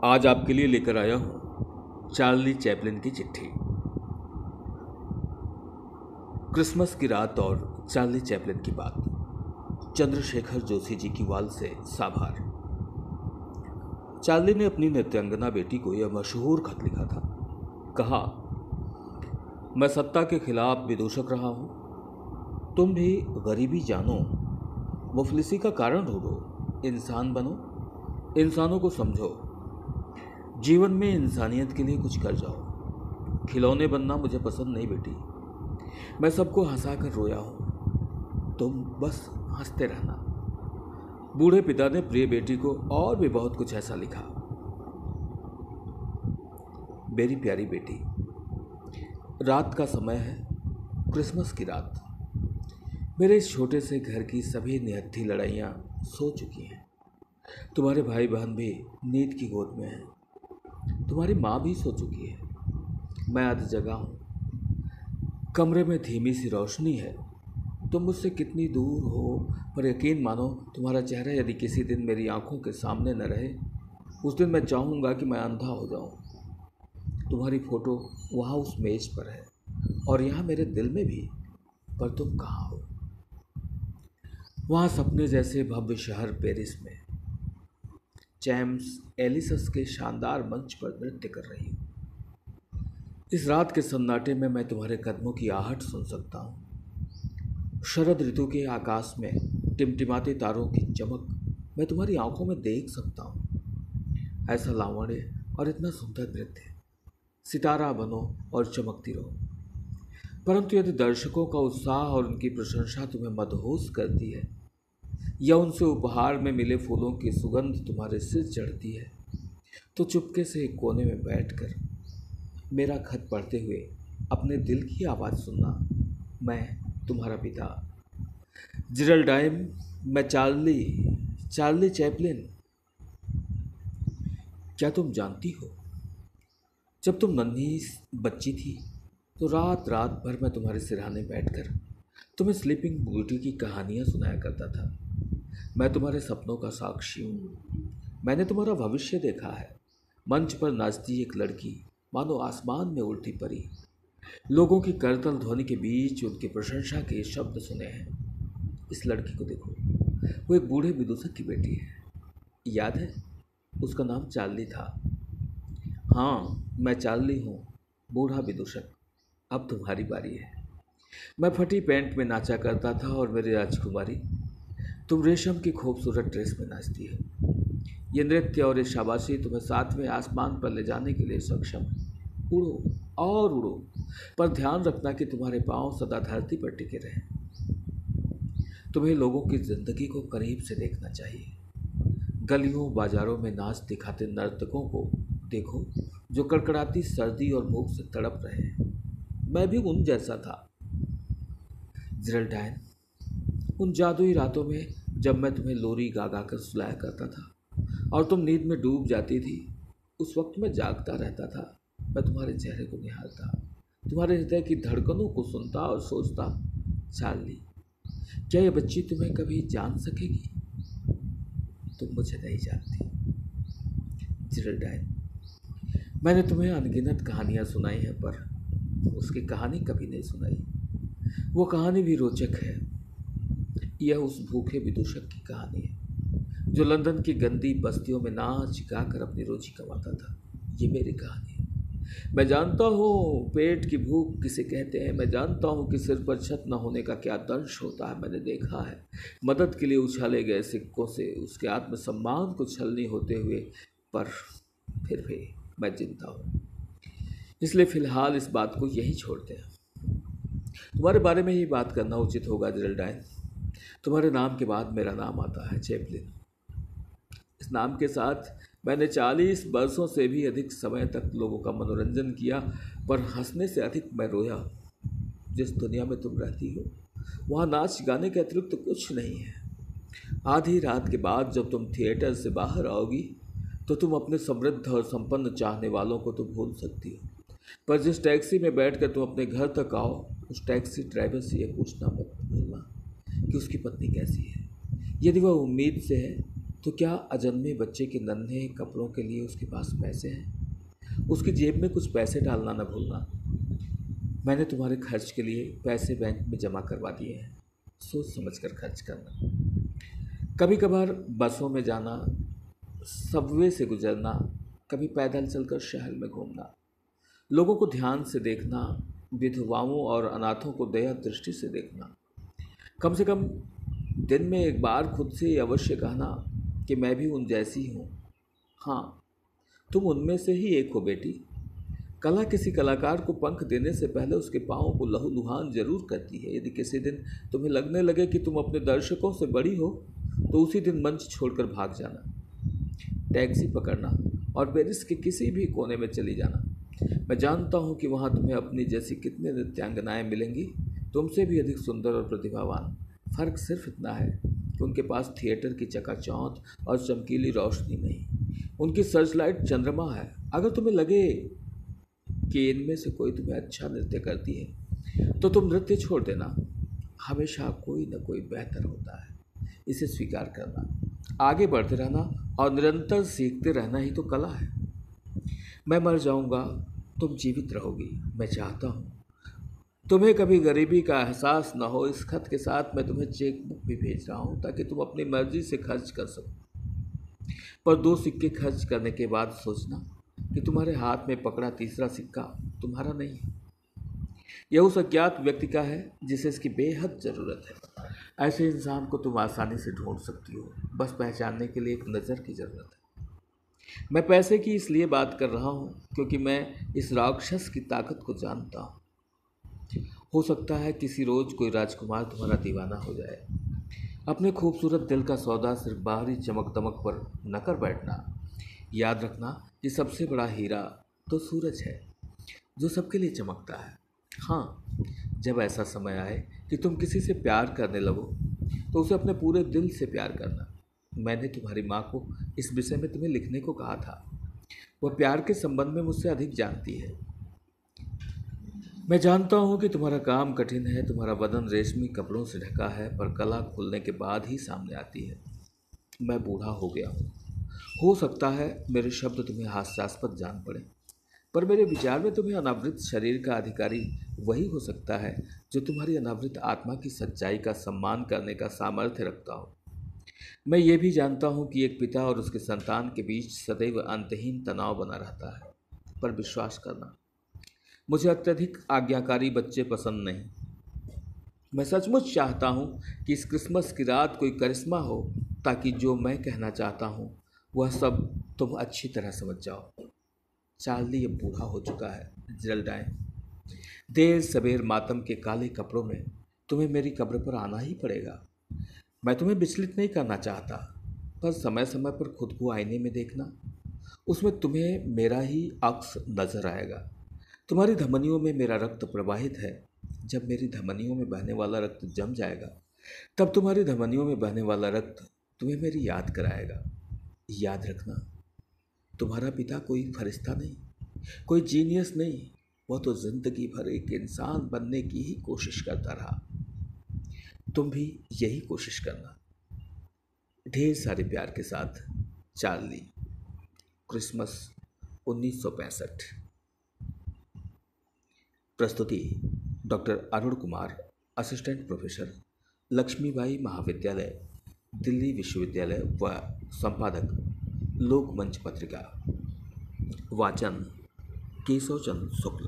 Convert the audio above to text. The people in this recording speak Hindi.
आज आपके लिए लेकर आया हूं चार्ली चैपलिन की चिट्ठी। क्रिसमस की रात और चार्ली चैपलिन की बात। चंद्रशेखर जोशी जी की वाल से साभार। चार्ली ने अपनी नृत्यांगना बेटी को यह मशहूर खत लिखा था। कहा, मैं सत्ता के खिलाफ विदूषक रहा हूं, तुम भी गरीबी जानो, मुफलिसी का कारण ढूंढो, इंसान बनो, इंसानों को समझो, जीवन में इंसानियत के लिए कुछ कर जाओ। खिलौने बनना मुझे पसंद नहीं बेटी, मैं सबको हंसा कर रोया हूं, तुम बस हंसते रहना। बूढ़े पिता ने प्रिय बेटी को और भी बहुत कुछ ऐसा लिखा। मेरी प्यारी बेटी, रात का समय है, क्रिसमस की रात। मेरे इस छोटे से घर की सभी निहत्थी लड़ाइयाँ सो चुकी हैं। तुम्हारे भाई बहन भी नींद की गोद में हैं। तुम्हारी माँ भी सो चुकी है। मैं अध जगा हूँ। कमरे में धीमी सी रोशनी है। तुम मुझसे कितनी दूर हो, पर यकीन मानो तुम्हारा चेहरा यदि किसी दिन मेरी आंखों के सामने न रहे, उस दिन मैं चाहूँगा कि मैं अंधा हो जाऊँ। तुम्हारी फोटो वहाँ उस मेज पर है और यहाँ मेरे दिल में भी, पर तुम कहाँ हो? वहाँ सपने जैसे भव्य शहर पेरिस में चैम्स एलिसस के शानदार मंच पर नृत्य कर रही हूँ। इस रात के सन्नाटे में मैं तुम्हारे कदमों की आहट सुन सकता हूँ। शरद ऋतु के आकाश में टिमटिमाते तारों की चमक मैं तुम्हारी आंखों में देख सकता हूँ। ऐसा लावण्य और इतना सुंदर नृत्य, सितारा बनो और चमकती रहो। परंतु यदि दर्शकों का उत्साह और उनकी प्रशंसा तुम्हें मदहोश करती है, या उनसे उपहार में मिले फूलों की सुगंध तुम्हारे सिर चढ़ती है, तो चुपके से एक कोने में बैठकर मेरा खत पढ़ते हुए अपने दिल की आवाज़ सुनना। मैं तुम्हारा पिता जिरल्डाइन, मैं चार्ली चैपलिन। क्या तुम जानती हो, जब तुम नन्ही बच्ची थी तो रात रात भर मैं तुम्हारे सिरहाने बैठकर तुम्हें स्लीपिंग ब्यूटी की कहानियाँ सुनाया करता था। मैं तुम्हारे सपनों का साक्षी हूँ। मैंने तुम्हारा भविष्य देखा है। मंच पर नाचती एक लड़की, मानो आसमान में उड़ती परी। लोगों की करतल ध्वनि के बीच उनकी प्रशंसा के शब्द सुने हैं। इस लड़की को देखो, वो एक बूढ़े विदूषक की बेटी है। याद है, उसका नाम चार्ली था। हाँ, मैं चार्ली हूँ, बूढ़ा विदूषक। अब तुम्हारी बारी है। मैं फटी पैंट में नाचा करता था और मेरी राजकुमारी, तुम रेशम की खूबसूरत ड्रेस में नाचती हो। ये नृत्य और ये शाबाशी तुम्हें सातवें आसमान पर ले जाने के लिए सक्षम है। उड़ो और उड़ो, पर ध्यान रखना कि तुम्हारे पांव सदा धरती पर टिके रहें। तुम्हें लोगों की जिंदगी को करीब से देखना चाहिए। गलियों बाजारों में नाच दिखाते नर्तकों को देखो, जो कड़कड़ाती सर्दी और भूख से तड़प रहे हैं। मैं भी उन जैसा था जिरल्डाइन। उन जादुई रातों में जब मैं तुम्हें लोरी गा गा कर सुलाया करता था और तुम नींद में डूब जाती थी, उस वक्त मैं जागता रहता था। मैं तुम्हारे चेहरे को निहारता, तुम्हारे हृदय की धड़कनों को सुनता और सोचता, चार्ली, क्या यह बच्ची तुम्हें कभी जान सकेगी? तुम मुझे नहीं जानती जिरल्डाइन। मैंने तुम्हें अनगिनत कहानियाँ सुनाई हैं, पर उसकी कहानी कभी नहीं सुनाई। वो कहानी भी रोचक है। यह उस भूखे विदूषक की कहानी है जो लंदन की गंदी बस्तियों में नाच गाकर अपनी रोजी कमाता था। ये मेरी कहानी है। मैं जानता हूँ पेट की भूख किसे कहते हैं। मैं जानता हूँ कि सिर पर छत न होने का क्या दंश होता है। मैंने देखा है मदद के लिए उछाले गए सिक्कों से उसके आत्मसम्मान को छलनी होते हुए, पर फिर भी मैं जिंदा हूँ। इसलिए फिलहाल इस बात को यही छोड़ते हैं। तुम्हारे बारे में ही बात करना उचित होगा जिरल्डाइन। तुम्हारे नाम के बाद मेरा नाम आता है, चैपलिन। इस नाम के साथ मैंने 40 वर्षों से भी अधिक समय तक लोगों का मनोरंजन किया, पर हंसने से अधिक मैं रोया। जिस दुनिया में तुम रहती हो, वहाँ नाच गाने के अतिरिक्त तो कुछ नहीं है। आधी रात के बाद जब तुम थिएटर से बाहर आओगी, तो तुम अपने समृद्ध और संपन्न चाहने वालों को तो भूल सकती हो, पर जिस टैक्सी में बैठकर तुम अपने घर तक आओ, उस टैक्सी ड्राइवर से यह पूछना मत भूलना कि उसकी पत्नी कैसी है। यदि वह उम्मीद से है तो क्या अजन्मे बच्चे के नन्हे कपड़ों के लिए उसके पास पैसे हैं? उसकी जेब में कुछ पैसे डालना न भूलना। मैंने तुम्हारे खर्च के लिए पैसे बैंक में जमा करवा दिए हैं, सोच समझ कर खर्च करना। कभी कभार बसों में जाना, सबवे से गुजरना, कभी पैदल चलकर शहर में घूमना, लोगों को ध्यान से देखना, विधवाओं और अनाथों को दया दृष्टि से देखना। कम से कम दिन में एक बार खुद से ये अवश्य कहना कि मैं भी उन जैसी हूँ। हाँ, तुम उनमें से ही एक हो बेटी। कला किसी कलाकार को पंख देने से पहले उसके पाँव को लहूलुहान जरूर करती है। यदि किसी दिन तुम्हें लगने लगे कि तुम अपने दर्शकों से बड़ी हो, तो उसी दिन मंच छोड़कर भाग जाना, टैक्सी पकड़ना और पेरिस के किसी भी कोने में चली जाना। मैं जानता हूँ कि वहाँ तुम्हें अपनी जैसी कितने नृत्यांगनाएं मिलेंगी, तुमसे भी अधिक सुंदर और प्रतिभावान। फ़र्क सिर्फ इतना है कि उनके पास थिएटर की चकाचौंध और चमकीली रोशनी नहीं, उनकी सर्चलाइट चंद्रमा है। अगर तुम्हें लगे कि इनमें से कोई तुम्हें अच्छा नृत्य करती है, तो तुम नृत्य छोड़ देना। हमेशा कोई न कोई बेहतर होता है, इसे स्वीकार करना। आगे बढ़ते रहना और निरंतर सीखते रहना ही तो कला है। मैं मर जाऊंगा, तुम जीवित रहोगी। मैं चाहता हूँ तुम्हें कभी गरीबी का एहसास न हो। इस खत के साथ मैं तुम्हें चेक बुक भी भेज रहा हूँ ताकि तुम अपनी मर्जी से खर्च कर सको। पर 2 सिक्के खर्च करने के बाद सोचना कि तुम्हारे हाथ में पकड़ा तीसरा सिक्का तुम्हारा नहीं है, यह उस अज्ञात व्यक्ति का है जिसे इसकी बेहद ज़रूरत है। ऐसे इंसान को तुम आसानी से ढूंढ सकती हो, बस पहचानने के लिए एक नज़र की ज़रूरत है। मैं पैसे की इसलिए बात कर रहा हूँ क्योंकि मैं इस राक्षस की ताकत को जानता हूँ। हो सकता है किसी रोज़ कोई राजकुमार तुम्हारा दीवाना हो जाए। अपने खूबसूरत दिल का सौदा सिर्फ बाहरी चमक दमक पर न कर बैठना। याद रखना कि सबसे बड़ा हीरा तो सूरज है, जो सबके लिए चमकता है। हाँ, जब ऐसा समय आए कि तुम किसी से प्यार करने लगो, तो उसे अपने पूरे दिल से प्यार करना। मैंने तुम्हारी माँ को इस विषय में तुम्हें लिखने को कहा था। वह प्यार के संबंध में मुझसे अधिक जानती है। मैं जानता हूँ कि तुम्हारा काम कठिन है, तुम्हारा बदन रेशमी कपड़ों से ढका है, पर कला खुलने के बाद ही सामने आती है। मैं बूढ़ा हो गया हूँ। हो सकता है मेरे शब्द तुम्हें हास्यास्पद जान पड़े, पर मेरे विचार में तुम्हें अनावृत शरीर का अधिकारी वही हो सकता है जो तुम्हारी अनावृत आत्मा की सच्चाई का सम्मान करने का सामर्थ्य रखता हो। मैं ये भी जानता हूँ कि एक पिता और उसके संतान के बीच सदैव अंतहीन तनाव बना रहता है, पर विश्वास करना, मुझे अत्यधिक आज्ञाकारी बच्चे पसंद नहीं। मैं सचमुच चाहता हूँ कि इस क्रिसमस की रात कोई करिश्मा हो, ताकि जो मैं कहना चाहता हूँ वह सब तुम अच्छी तरह समझ जाओ। चार्ली अब बूढ़ा हो चुका है, जेरल्डाइन। देर सवेर मातम के काले कपड़ों में तुम्हें मेरी कब्र पर आना ही पड़ेगा। मैं तुम्हें विचलित नहीं करना चाहता, पर समय समय पर खुद को आईने में देखना, उसमें तुम्हें मेरा ही अक्स नजर आएगा। तुम्हारी धमनियों में मेरा रक्त प्रवाहित है। जब मेरी धमनियों में बहने वाला रक्त जम जाएगा, तब तुम्हारी धमनियों में बहने वाला रक्त तुम्हें मेरी याद कराएगा। याद रखना, तुम्हारा पिता कोई फरिश्ता नहीं, कोई जीनियस नहीं, वह तो जिंदगी भर एक इंसान बनने की ही कोशिश करता रहा। तुम भी यही कोशिश करना। ढेर सारे प्यार के साथ, चार्ली। क्रिसमस 1965। प्रस्तुति doctor Arun Kumar, assistant professor, Lakshmibai महाविद्यालय, दिल्ली विश्वविद्यालय व संपादक, लोकमंच पत्रिका। वाचन केशव चंद्र शुक्ल।